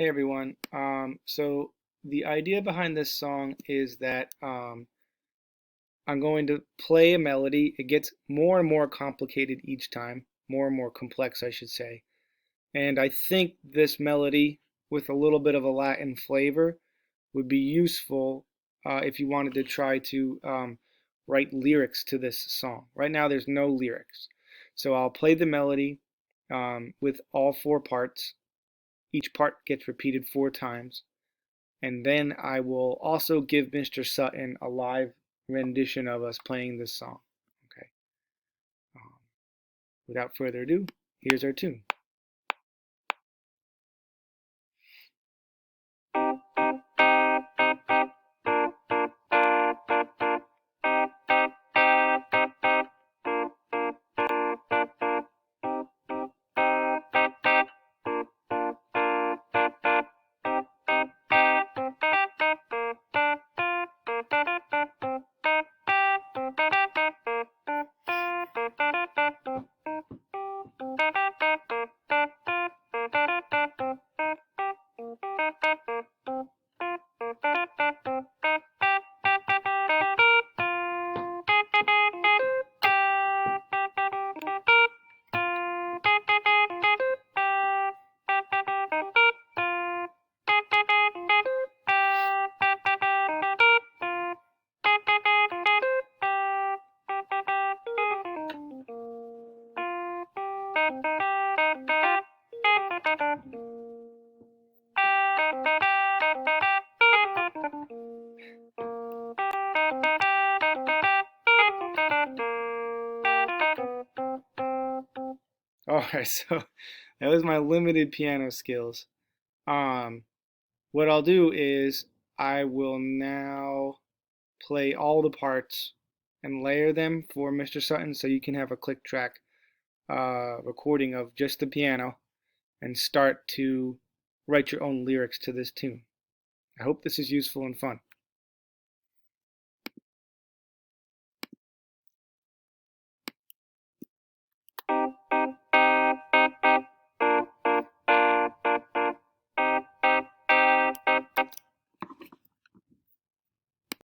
Hey everyone. So the idea behind this song is that I'm going to play a melody. It gets more and more complicated each time, more and more complex, I should say. And I think this melody, with a little bit of a Latin flavor, would be useful if you wanted to try to write lyrics to this song. Right now, there's no lyrics. So I'll play the melody with all four parts. Each part gets repeated 4 times. And then I will also give Mr. Sutton a live rendition of us playing this song. Okay. Um, Without further ado, here's our tune. Alright, so that was my limited piano skills. Um, what I'll do is I will now play all the parts and layer them for Mr. Sutton so you can have a click track recording of just the piano and start to write your own lyrics to this tune. I hope this is useful and fun.